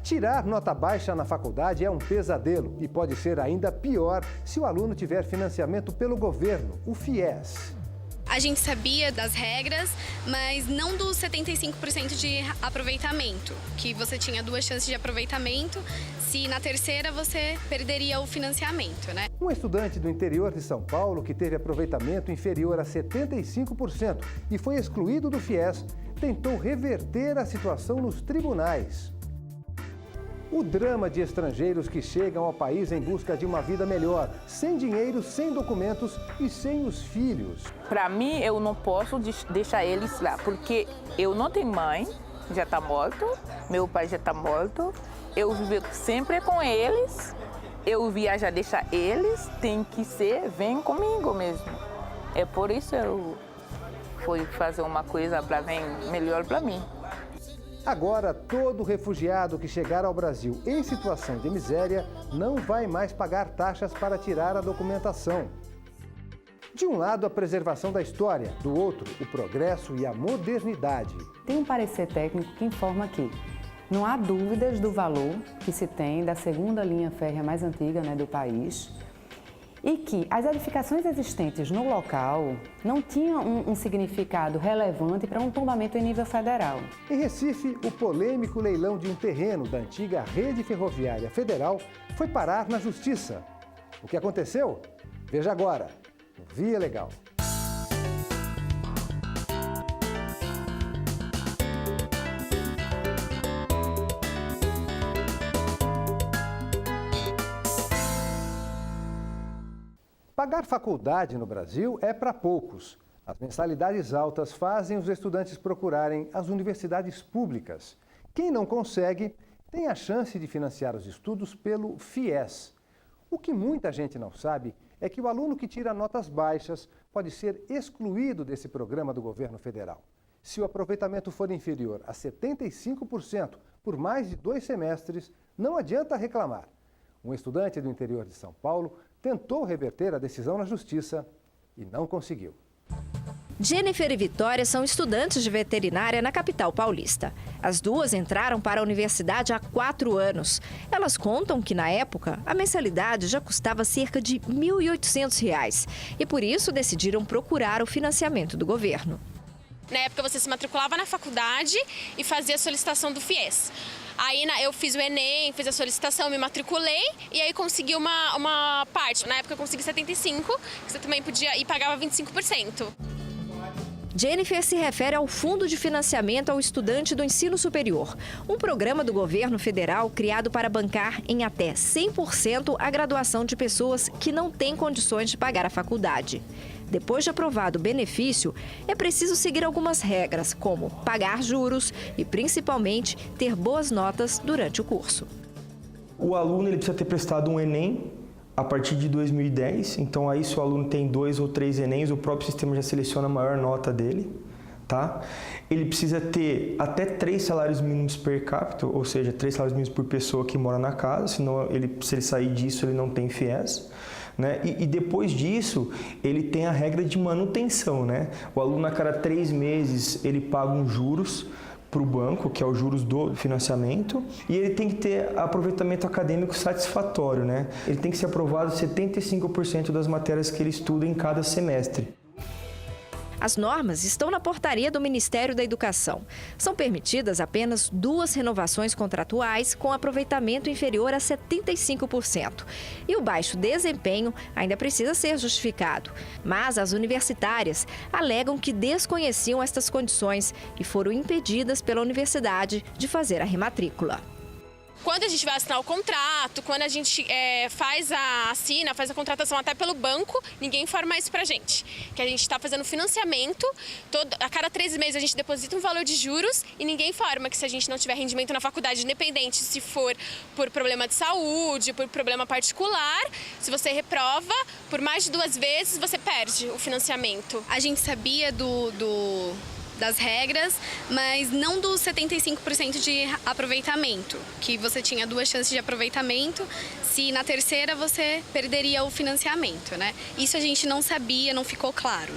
Tirar nota baixa na faculdade é um pesadelo e pode ser ainda pior se o aluno tiver financiamento pelo governo, o FIES. A gente sabia das regras, mas não dos 75% de aproveitamento, que você tinha 2 chances de aproveitamento, se na terceira você perderia o financiamento, né? Um estudante do interior de São Paulo que teve aproveitamento inferior a 75% e foi excluído do FIES, tentou reverter a situação nos tribunais. O drama de estrangeiros que chegam ao país em busca de uma vida melhor, sem dinheiro, sem documentos e sem os filhos. Para mim, eu não posso deixar eles lá, porque eu não tenho mãe, já está morto, meu pai já está morto, eu vivo sempre com eles, eu viajar, deixar eles, tem que ser, vem comigo mesmo. É por isso eu fui fazer uma coisa para vir melhor para mim. Agora, todo refugiado que chegar ao Brasil em situação de miséria não vai mais pagar taxas para tirar a documentação. De um lado, a preservação da história, do outro, o progresso e a modernidade. Tem um parecer técnico que informa que não há dúvidas do valor que se tem da segunda linha férrea mais antiga, do país, e que as edificações existentes no local não tinham um significado relevante para um tombamento em nível federal. Em Recife, o polêmico leilão de um terreno da antiga Rede Ferroviária Federal foi parar na Justiça. O que aconteceu? Veja agora, no Via Legal. Pagar faculdade no Brasil é para poucos. As mensalidades altas fazem os estudantes procurarem as universidades públicas. Quem não consegue tem a chance de financiar os estudos pelo FIES. O que muita gente não sabe é que o aluno que tira notas baixas pode ser excluído desse programa do governo federal. Se o aproveitamento for inferior a 75% por mais de 2 semestres, não adianta reclamar. Um estudante do interior de São Paulo tentou reverter a decisão na Justiça e não conseguiu. Jennifer e Vitória são estudantes de veterinária na capital paulista. As duas entraram para a universidade há 4 anos. Elas contam que, na época, a mensalidade já custava cerca de R$ 1.800 e, por isso, decidiram procurar o financiamento do governo. Na época, você se matriculava na faculdade e fazia a solicitação do FIES. Aí eu fiz o Enem, fiz a solicitação, me matriculei e aí consegui uma parte. Na época eu consegui 75%, que você também podia e pagava 25%. Jennifer se refere ao Fundo de Financiamento ao Estudante do Ensino Superior, um programa do governo federal criado para bancar em até 100% a graduação de pessoas que não têm condições de pagar a faculdade. Depois de aprovado o benefício, é preciso seguir algumas regras, como pagar juros e, principalmente, ter boas notas durante o curso. O aluno ele precisa ter prestado um Enem a partir de 2010, então aí se o aluno tem 2 ou 3 Enems, o próprio sistema já seleciona a maior nota dele, tá? Ele precisa ter até 3 salários mínimos per capita, ou seja, 3 salários mínimos por pessoa que mora na casa, senão se ele sair disso ele não tem FIES. Né? E depois disso, ele tem a regra de manutenção, né? O aluno a cada 3 meses ele paga uns juros para o banco, que é os juros do financiamento, e ele tem que ter aproveitamento acadêmico satisfatório, né? Ele tem que ser aprovado 75% das matérias que ele estuda em cada semestre. As normas estão na portaria do Ministério da Educação. São permitidas apenas 2 renovações contratuais com aproveitamento inferior a 75%. E o baixo desempenho ainda precisa ser justificado. Mas as universitárias alegam que desconheciam estas condições e foram impedidas pela universidade de fazer a rematrícula. Quando a gente vai assinar o contrato, quando a gente faz a contratação até pelo banco, ninguém informa isso pra gente. Que a gente está fazendo financiamento, a cada 3 meses a gente deposita um valor de juros e ninguém informa que se a gente não tiver rendimento na faculdade, independente se for por problema de saúde, por problema particular, se você reprova, por mais de 2 vezes você perde o financiamento. A gente sabia das regras, mas não dos 75% de aproveitamento, que você tinha 2 chances de aproveitamento, se na terceira você perderia o financiamento, né? Isso a gente não sabia, não ficou claro.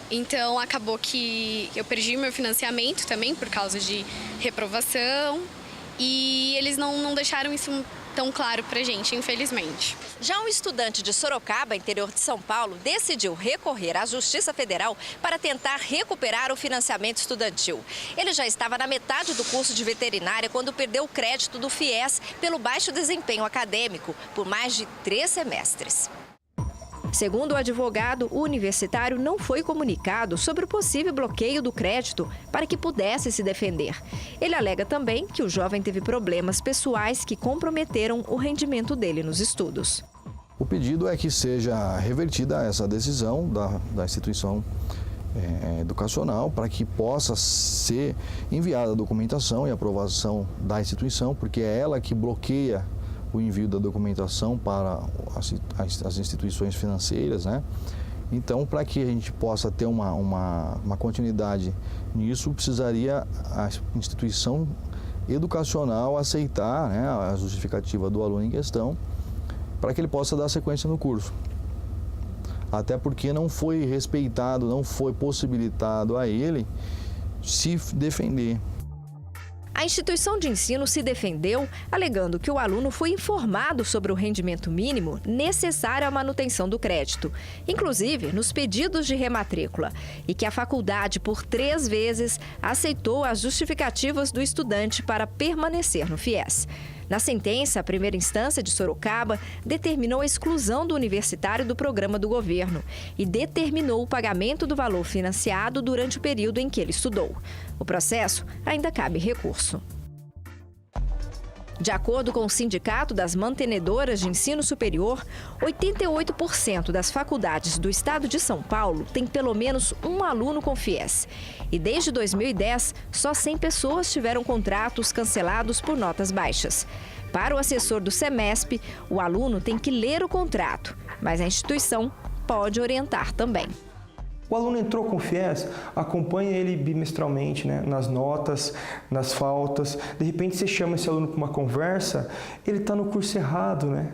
Então acabou que eu perdi meu financiamento também por causa de reprovação e eles não deixaram isso tão claro pra gente, infelizmente. Já um estudante de Sorocaba, interior de São Paulo, decidiu recorrer à Justiça Federal para tentar recuperar o financiamento estudantil. Ele já estava na metade do curso de veterinária quando perdeu o crédito do FIES pelo baixo desempenho acadêmico por mais de 3 semestres. Segundo o advogado, o universitário não foi comunicado sobre o possível bloqueio do crédito para que pudesse se defender. Ele alega também que o jovem teve problemas pessoais que comprometeram o rendimento dele nos estudos. O pedido é que seja revertida essa decisão da instituição educacional para que possa ser enviada a documentação e aprovação da instituição, porque é ela que bloqueia o envio da documentação para as instituições financeiras, né? Então, para que a gente possa ter uma continuidade nisso, precisaria a instituição educacional aceitar, né, a justificativa do aluno em questão, para que ele possa dar sequência no curso. Até porque não foi respeitado, não foi possibilitado a ele se defender. A instituição de ensino se defendeu, alegando que o aluno foi informado sobre o rendimento mínimo necessário à manutenção do crédito, inclusive nos pedidos de rematrícula, e que a faculdade, por 3 vezes, aceitou as justificativas do estudante para permanecer no FIES. Na sentença, a primeira instância de Sorocaba determinou a exclusão do universitário do programa do governo e determinou o pagamento do valor financiado durante o período em que ele estudou. O processo ainda cabe recurso. De acordo com o Sindicato das Mantenedoras de Ensino Superior, 88% das faculdades do estado de São Paulo têm pelo menos um aluno com FIES. E desde 2010, só 100 pessoas tiveram contratos cancelados por notas baixas. Para o assessor do SEMESP, o aluno tem que ler o contrato, mas a instituição pode orientar também. O aluno entrou com FIES, acompanha ele bimestralmente, né, nas notas, nas faltas. De repente você chama esse aluno para uma conversa, ele está no curso errado, né?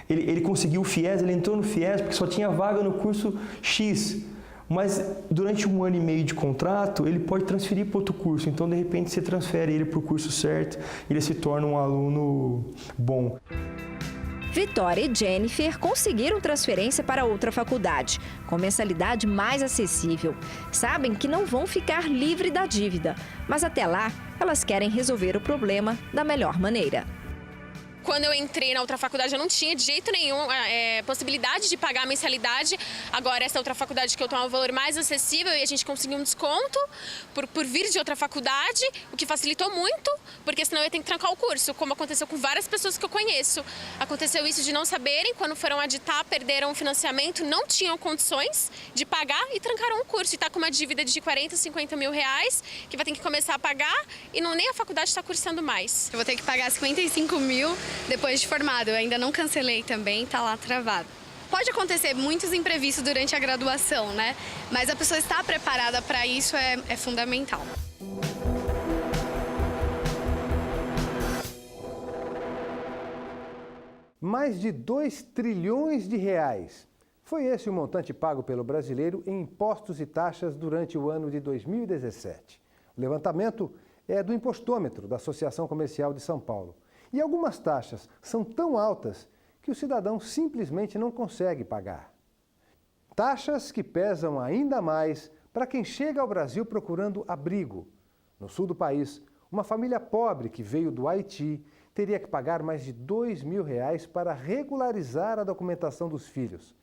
Ele conseguiu o FIES, ele entrou no FIES porque só tinha vaga no curso X. Mas durante 1 ano e meio de contrato, ele pode transferir para outro curso. Então, de repente, você transfere ele para o curso certo e ele se torna um aluno bom. Vitória e Jennifer conseguiram transferência para outra faculdade, com mensalidade mais acessível. Sabem que não vão ficar livre da dívida, mas até lá, elas querem resolver o problema da melhor maneira. Quando eu entrei na outra faculdade, eu não tinha de jeito nenhum possibilidade de pagar a mensalidade. Agora, essa outra faculdade que eu tomo um valor mais acessível e a gente conseguiu um desconto por vir de outra faculdade, o que facilitou muito, porque senão eu ia ter que trancar o curso, como aconteceu com várias pessoas que eu conheço. Aconteceu isso de não saberem, quando foram aditar, perderam o financiamento, não tinham condições de pagar e trancaram o curso. E está com uma dívida de 40, 50 mil reais, que vai ter que começar a pagar e nem a faculdade está cursando mais. Eu vou ter que pagar 55 mil depois de formado. Eu ainda não cancelei também, tá lá travado. Pode acontecer muitos imprevistos durante a graduação, né? Mas a pessoa estar preparada para isso é fundamental. Mais de 2 trilhões de reais. Foi esse o montante pago pelo brasileiro em impostos e taxas durante o ano de 2017. O levantamento é do Impostômetro, da Associação Comercial de São Paulo. E algumas taxas são tão altas que o cidadão simplesmente não consegue pagar. Taxas que pesam ainda mais para quem chega ao Brasil procurando abrigo. No sul do país, uma família pobre que veio do Haiti teria que pagar mais de R$2.000 para regularizar a documentação dos filhos.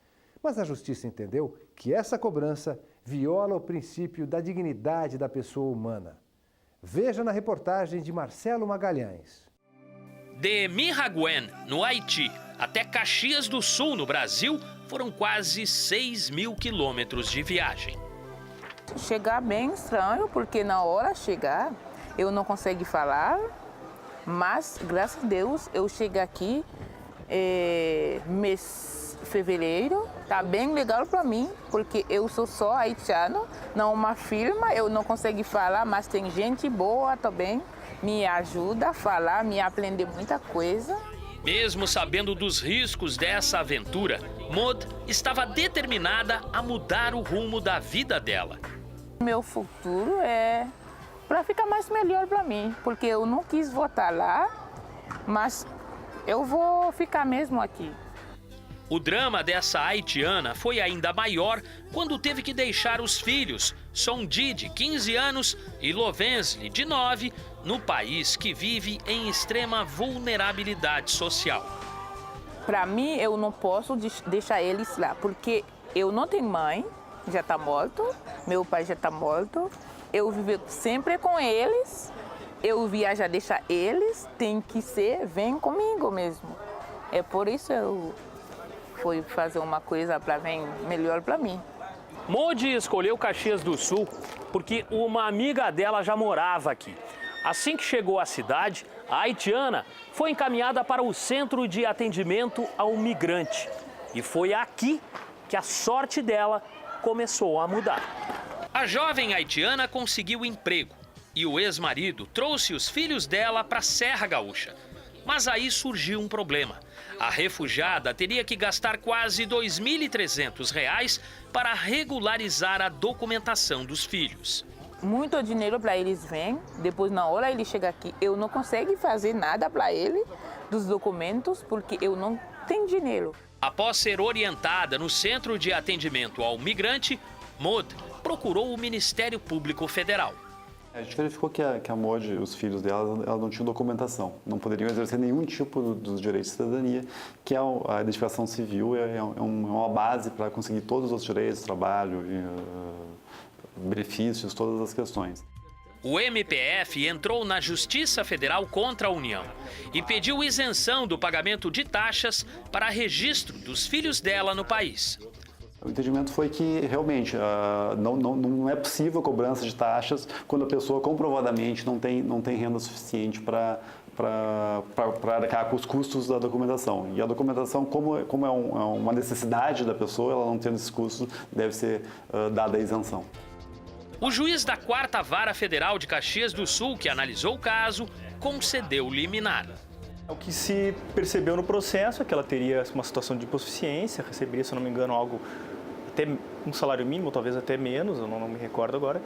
Mas a justiça entendeu que essa cobrança viola o princípio da dignidade da pessoa humana. Veja na reportagem de Marcelo Magalhães. De Miragüen, no Haiti, até Caxias do Sul, no Brasil, foram quase 6.000 quilômetros de viagem. Chegar bem estranho, porque na hora de chegar, eu não consegui falar, mas, graças a Deus, eu cheguei aqui mês de fevereiro. Tá bem legal para mim, porque eu sou só haitiano, não uma firma, eu não consegui falar, mas tem gente boa também. Me ajuda a falar, me aprender muita coisa. Mesmo sabendo dos riscos dessa aventura, Maud estava determinada a mudar o rumo da vida dela. Meu futuro é para ficar mais melhor para mim, porque eu não quis voltar lá, mas eu vou ficar mesmo aqui. O drama dessa haitiana foi ainda maior quando teve que deixar os filhos, Sondi, de 15 anos, e Lovensly, de 9, no país que vive em extrema vulnerabilidade social. Para mim, eu não posso deixar eles lá, porque eu não tenho mãe, já está morto, meu pai já está morto, eu vivo sempre com eles, eu viajar, deixar eles, tem que ser, vem comigo mesmo. É por isso eu fui fazer uma coisa para vir melhor para mim. Modi escolheu Caxias do Sul porque uma amiga dela já morava aqui. Assim que chegou à cidade, a haitiana foi encaminhada para o Centro de Atendimento ao Migrante. E foi aqui que a sorte dela começou a mudar. A jovem haitiana conseguiu emprego e o ex-marido trouxe os filhos dela para a Serra Gaúcha. Mas aí surgiu um problema. A refugiada teria que gastar quase R$ 2.300 para regularizar a documentação dos filhos. Muito dinheiro para eles vem, depois na hora ele chega aqui, eu não consigo fazer nada para ele dos documentos porque eu não tenho dinheiro. Após ser orientada no Centro de Atendimento ao Migrante, Maud procurou o Ministério Público Federal. A gente verificou que a Maud, os filhos dela, ela não tinham documentação, não poderiam exercer nenhum tipo dos direitos de cidadania, que a identificação civil é uma base para conseguir todos os direitos, trabalho, benefícios, todas as questões. O MPF entrou na Justiça Federal contra a União e pediu isenção do pagamento de taxas para registro dos filhos dela no país. O entendimento foi que, realmente, não é possível a cobrança de taxas quando a pessoa comprovadamente não tem renda suficiente para arcar com os custos da documentação. E a documentação, como é uma necessidade da pessoa, ela não tendo esses custos, deve ser dada a isenção. O juiz da 4ª Vara Federal de Caxias do Sul, que analisou o caso, concedeu liminar. O que se percebeu no processo é que ela teria uma situação de hipossuficiência, receberia, se não me engano, algo até um salário mínimo, talvez até menos, eu não me recordo agora.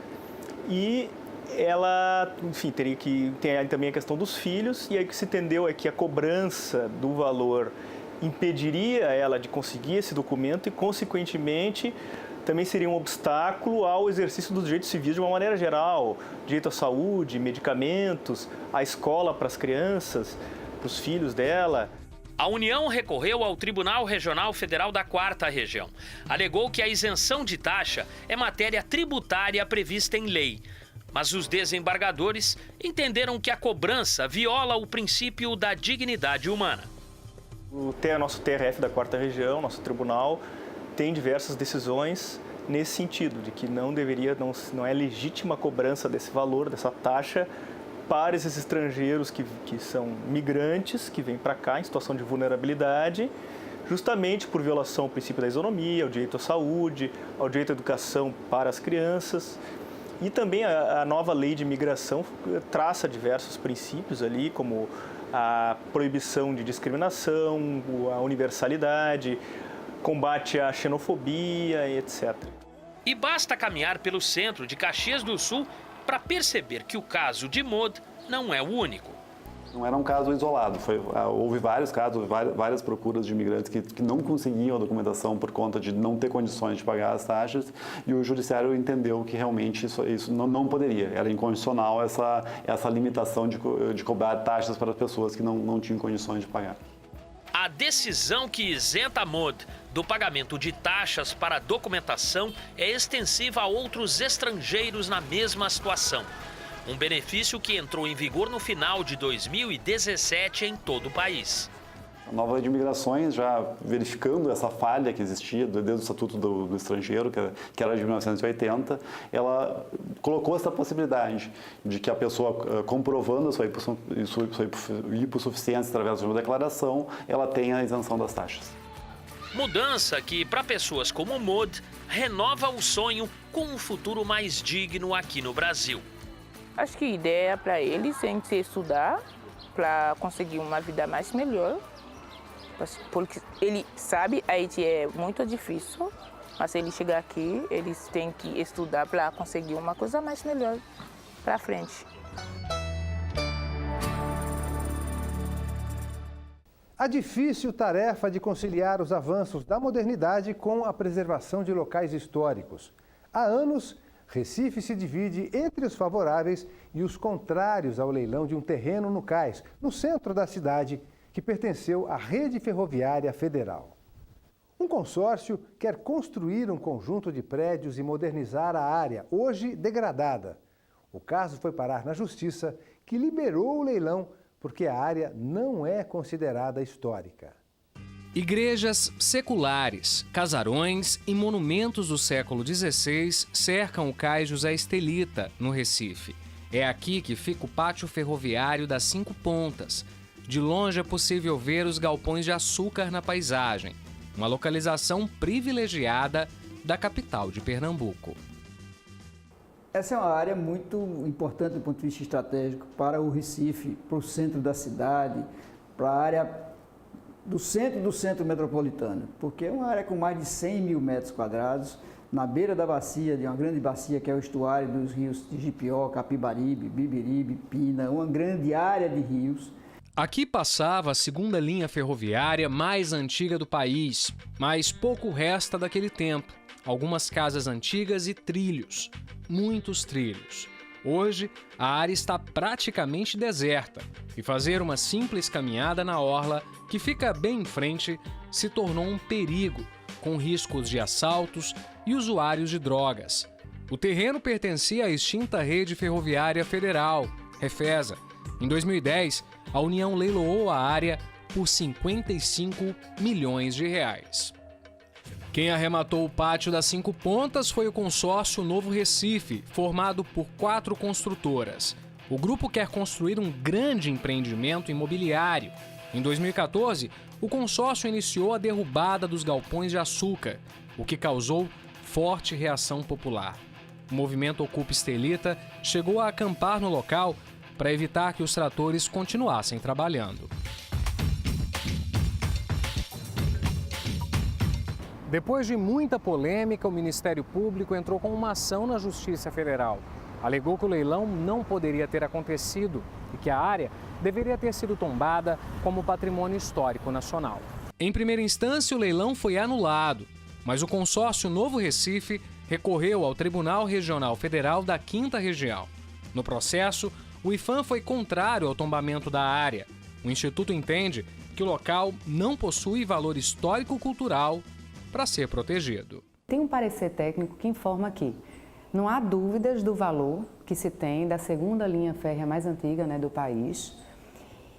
E ela, enfim, teria que ter também a questão dos filhos, e aí o que se entendeu é que a cobrança do valor impediria ela de conseguir esse documento e, consequentemente, também seria um obstáculo ao exercício dos direitos civis de uma maneira geral, direito à saúde, medicamentos, à escola para as crianças, para os filhos dela. A União recorreu ao Tribunal Regional Federal da 4ª Região. Alegou que a isenção de taxa é matéria tributária prevista em lei. Mas os desembargadores entenderam que a cobrança viola o princípio da dignidade humana. O nosso TRF da 4ª Região, nosso tribunal, tem diversas decisões nesse sentido, de que não é legítima a cobrança desse valor, dessa taxa, para esses estrangeiros que são migrantes, que vêm para cá em situação de vulnerabilidade, justamente por violação ao princípio da isonomia, ao direito à saúde, ao direito à educação para as crianças. E também a nova lei de imigração traça diversos princípios ali, como a proibição de discriminação, a universalidade, combate à xenofobia, etc. E basta caminhar pelo centro de Caxias do Sul para perceber que o caso de Maud não é o único. Não era um caso isolado, houve vários casos, várias procuras de imigrantes que não conseguiam a documentação por conta de não ter condições de pagar as taxas, e o judiciário entendeu que realmente isso não poderia, era incondicional essa limitação de cobrar taxas para pessoas que não tinham condições de pagar. A decisão que isenta a Maud do pagamento de taxas para a documentação é extensiva a outros estrangeiros na mesma situação. Um benefício que entrou em vigor no final de 2017 em todo o país. A nova lei de imigrações, já verificando essa falha que existia desde o Estatuto do Estrangeiro, que era de 1980, ela colocou essa possibilidade de que a pessoa, comprovando a sua hipossuficiência através de uma declaração, ela tenha a isenção das taxas. Mudança que, para pessoas como Maud, renova o sonho com um futuro mais digno aqui no Brasil. Acho que a ideia para eles é estudar para conseguir uma vida mais melhor. Porque ele sabe, Haiti é muito difícil, mas ele chegar aqui, eles têm que estudar para conseguir uma coisa mais melhor. para frente. A difícil tarefa de conciliar os avanços da modernidade com a preservação de locais históricos. Há anos, Recife se divide entre os favoráveis e os contrários ao leilão de um terreno no cais, no centro da cidade, que pertenceu à Rede Ferroviária Federal. Um consórcio quer construir um conjunto de prédios e modernizar a área, hoje degradada. O caso foi parar na Justiça, que liberou o leilão porque a área não é considerada histórica. Igrejas seculares, casarões e monumentos do século XVI cercam o Cais José Estelita, no Recife. É aqui que fica o pátio ferroviário das Cinco Pontas. De longe é possível ver os galpões de açúcar na paisagem, uma localização privilegiada da capital de Pernambuco. Essa é uma área muito importante do ponto de vista estratégico para o Recife, para o centro da cidade, para a área do centro metropolitano, porque é uma área com mais de 100 mil metros quadrados, na beira da bacia, de uma grande bacia que é o estuário dos rios de Jipió, Capibaribe, Bibiribe, Pina, uma grande área de rios. Aqui passava a segunda linha ferroviária mais antiga do país, mas pouco resta daquele tempo. Algumas casas antigas e trilhos, muitos trilhos. Hoje, a área está praticamente deserta e fazer uma simples caminhada na orla, que fica bem em frente, se tornou um perigo, com riscos de assaltos e usuários de drogas. O terreno pertencia à extinta Rede Ferroviária Federal, Refesa. Em 2010, a União leiloou a área por 55 milhões de reais. Quem arrematou o pátio das Cinco Pontas foi o consórcio Novo Recife, formado por 4 construtoras. O grupo quer construir um grande empreendimento imobiliário. Em 2014, o consórcio iniciou a derrubada dos galpões de açúcar, o que causou forte reação popular. O movimento Ocupa Estelita chegou a acampar no local para evitar que os tratores continuassem trabalhando. Depois de muita polêmica, o Ministério Público entrou com uma ação na Justiça Federal. Alegou que o leilão não poderia ter acontecido e que a área deveria ter sido tombada como patrimônio histórico nacional. Em primeira instância, o leilão foi anulado, mas o consórcio Novo Recife recorreu ao Tribunal Regional Federal da 5ª Região. No processo, o IPHAN foi contrário ao tombamento da área. O Instituto entende que o local não possui valor histórico-cultural para ser protegido. Tem um parecer técnico que informa que não há dúvidas do valor que se tem da segunda linha férrea mais antiga, do país,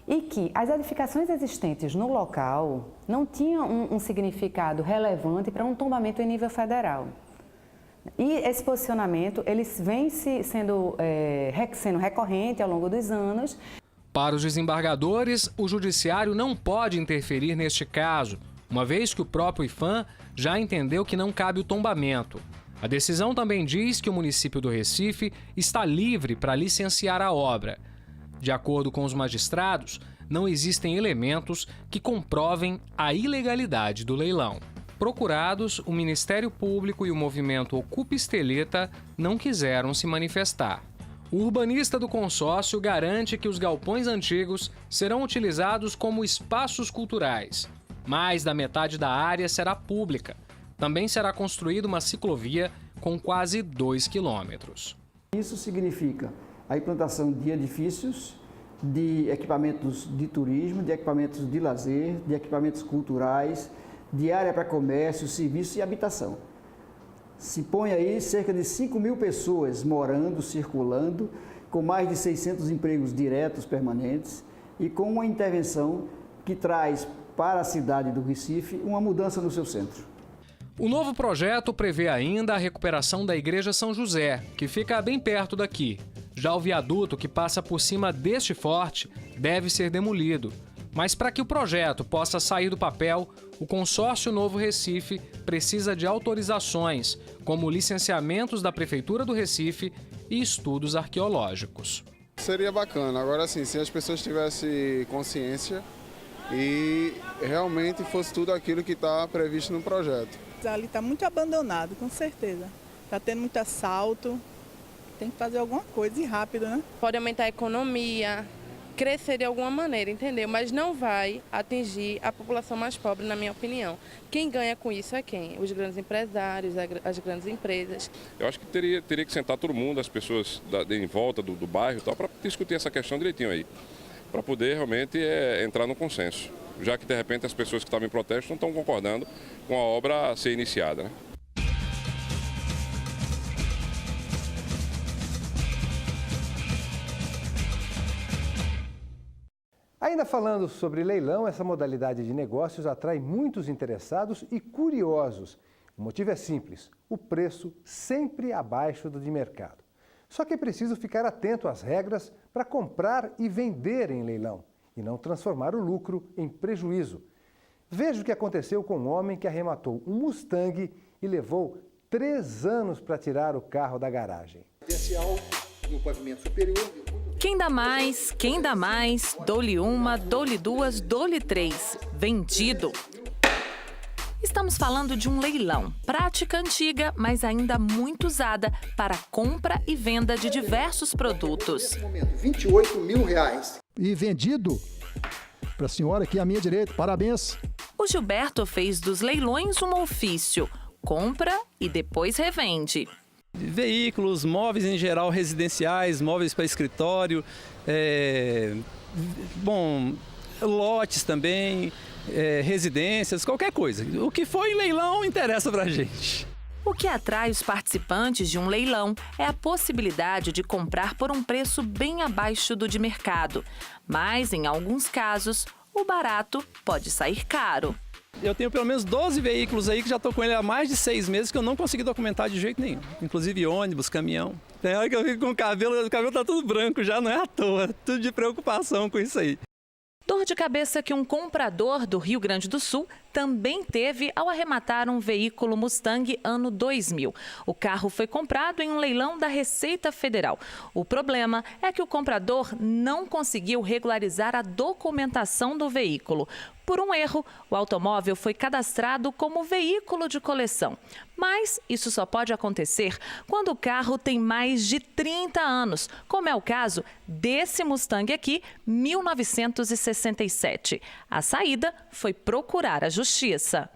e que as edificações existentes no local não tinham um significado relevante para um tombamento em nível federal. E esse posicionamento ele vem sendo recorrente ao longo dos anos. Para os desembargadores, o judiciário não pode interferir neste caso, uma vez que o próprio IPHAN já entendeu que não cabe o tombamento. A decisão também diz que o município do Recife está livre para licenciar a obra. De acordo com os magistrados, não existem elementos que comprovem a ilegalidade do leilão. Procurados, o Ministério Público e o movimento Ocupa Estelita não quiseram se manifestar. O urbanista do consórcio garante que os galpões antigos serão utilizados como espaços culturais. Mais da metade da área será pública. Também será construída uma ciclovia com quase 2 quilômetros. Isso significa a implantação de edifícios, de equipamentos de turismo, de equipamentos de lazer, de equipamentos culturais, de área para comércio, serviço e habitação. Se põe aí cerca de 5 mil pessoas morando, circulando, com mais de 600 empregos diretos permanentes e com uma intervenção que traz para a cidade do Recife uma mudança no seu centro. O novo projeto prevê ainda a recuperação da Igreja São José, que fica bem perto daqui. Já o viaduto que passa por cima deste forte deve ser demolido. Mas para que o projeto possa sair do papel, o consórcio Novo Recife precisa de autorizações, como licenciamentos da Prefeitura do Recife e estudos arqueológicos. Seria bacana. Agora sim, se as pessoas tivessem consciência e realmente fosse tudo aquilo que está previsto no projeto. Ali está muito abandonado, com certeza. Está tendo muito assalto, Tem que fazer alguma coisa e rápido, né? Pode aumentar a economia, crescer de alguma maneira, entendeu? Mas não vai atingir a população mais pobre, na minha opinião. Quem ganha com isso é quem? Os grandes empresários, as grandes empresas. Eu acho que teria que sentar todo mundo, as pessoas em volta do bairro e tal, para discutir essa questão direitinho aí, para poder realmente entrar no consenso, já que de repente as pessoas que estavam em protesto não estão concordando com a obra a ser iniciada, né? Ainda falando sobre leilão, essa modalidade de negócios atrai muitos interessados e curiosos. O motivo é simples: o preço sempre abaixo do de mercado. Só que é preciso ficar atento às regras para comprar e vender em leilão e não transformar o lucro em prejuízo. Veja o que aconteceu com um homem que arrematou um Mustang e levou 3 anos para tirar o carro da garagem. No pavimento superior. Quem dá mais, dou-lhe uma, dou-lhe duas, dou-lhe 3. Vendido. Estamos falando de um leilão, prática antiga, mas ainda muito usada para compra e venda de diversos produtos. R$28 mil. E vendido para a senhora aqui à minha direita, parabéns. O Gilberto fez dos leilões um ofício, compra e depois revende. Veículos, móveis em geral residenciais, móveis para escritório, lotes também, residências, qualquer coisa. O que for em leilão interessa pra gente. O que atrai os participantes de um leilão é a possibilidade de comprar por um preço bem abaixo do de mercado. Mas, em alguns casos, o barato pode sair caro. Eu tenho pelo menos 12 veículos aí que já estou com ele há mais de 6 meses que eu não consegui documentar de jeito nenhum. Inclusive ônibus, caminhão. Tem hora que eu fico com o cabelo tá tudo branco já, não é à toa. Tudo de preocupação com isso aí. Dor de cabeça que um comprador do Rio Grande do Sul também teve ao arrematar um veículo Mustang ano 2000. O carro foi comprado em um leilão da Receita Federal. O problema é que o comprador não conseguiu regularizar a documentação do veículo. Por um erro, o automóvel foi cadastrado como veículo de coleção. Mas isso só pode acontecer quando o carro tem mais de 30 anos, como é o caso desse Mustang aqui, 1967. A saída foi procurar a Justiça.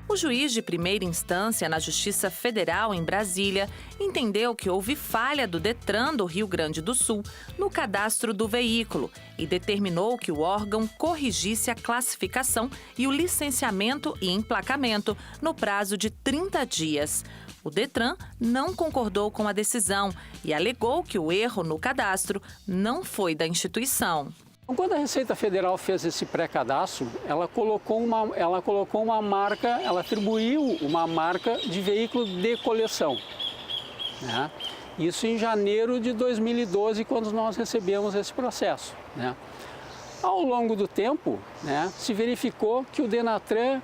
O juiz de primeira instância na Justiça Federal em Brasília entendeu que houve falha do Detran do Rio Grande do Sul no cadastro do veículo e determinou que o órgão corrigisse a classificação e o licenciamento e emplacamento no prazo de 30 dias. O Detran não concordou com a decisão e alegou que o erro no cadastro não foi da instituição. Quando a Receita Federal fez esse pré-cadastro, ela colocou uma marca, ela atribuiu uma marca de veículo de coleção, né? Isso em janeiro de 2012, quando nós recebemos esse processo, né? Ao longo do tempo, né, se verificou que o Denatran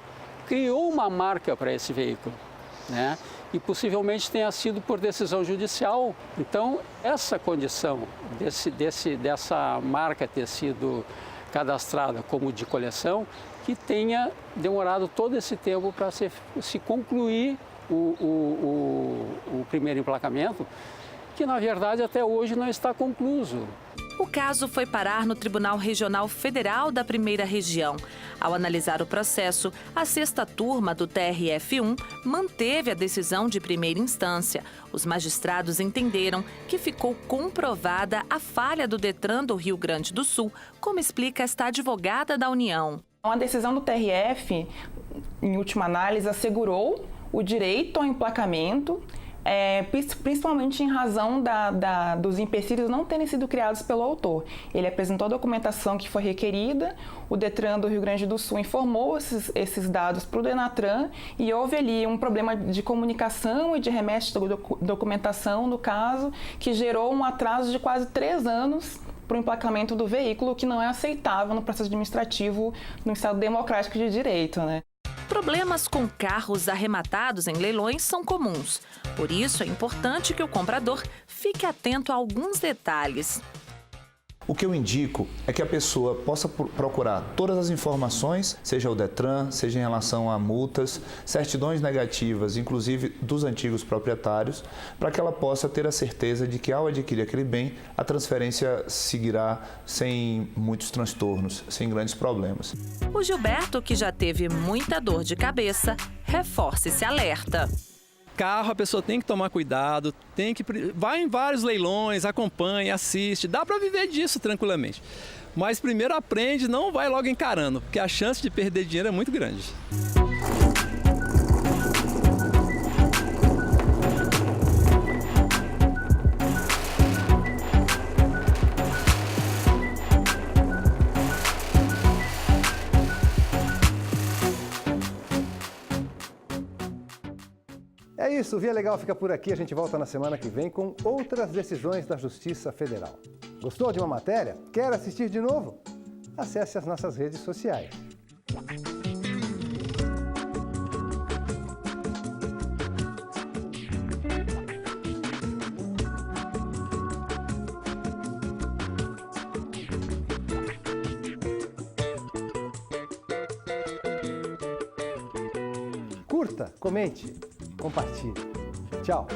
criou uma marca para esse veículo, né? E possivelmente tenha sido por decisão judicial. Então, essa condição dessa marca ter sido cadastrada como de coleção, que tenha demorado todo esse tempo para se concluir o primeiro emplacamento, que na verdade até hoje não está concluído. O caso foi parar no Tribunal Regional Federal da Primeira Região. Ao analisar o processo, a 6ª turma do TRF1 manteve a decisão de primeira instância. Os magistrados entenderam que ficou comprovada a falha do Detran do Rio Grande do Sul, como explica esta advogada da União. A decisão do TRF, em última análise, assegurou o direito ao emplacamento, principalmente em razão dos empecilhos não terem sido criados pelo autor. Ele apresentou a documentação que foi requerida, o Detran do Rio Grande do Sul informou esses dados para o Denatran e houve ali um problema de comunicação e de remessa de documentação, no caso, que gerou um atraso de quase 3 anos para o emplacamento do veículo, que não é aceitável no processo administrativo no Estado democrático de direito, né? Problemas com carros arrematados em leilões são comuns. Por isso, é importante que o comprador fique atento a alguns detalhes. O que eu indico é que a pessoa possa procurar todas as informações, seja o Detran, seja em relação a multas, certidões negativas, inclusive dos antigos proprietários, para que ela possa ter a certeza de que ao adquirir aquele bem, a transferência seguirá sem muitos transtornos, sem grandes problemas. O Gilberto, que já teve muita dor de cabeça, reforça esse alerta. Carro, a pessoa tem que tomar cuidado, vai em vários leilões, acompanha, assiste, dá para viver disso tranquilamente. Mas primeiro aprende, não vai logo encarando, porque a chance de perder dinheiro é muito grande. É isso, o Via Legal fica por aqui. A gente volta na semana que vem com outras decisões da Justiça Federal. Gostou de uma matéria? Quer assistir de novo? Acesse as nossas redes sociais. Curta, comente, compartilhe. Tchau!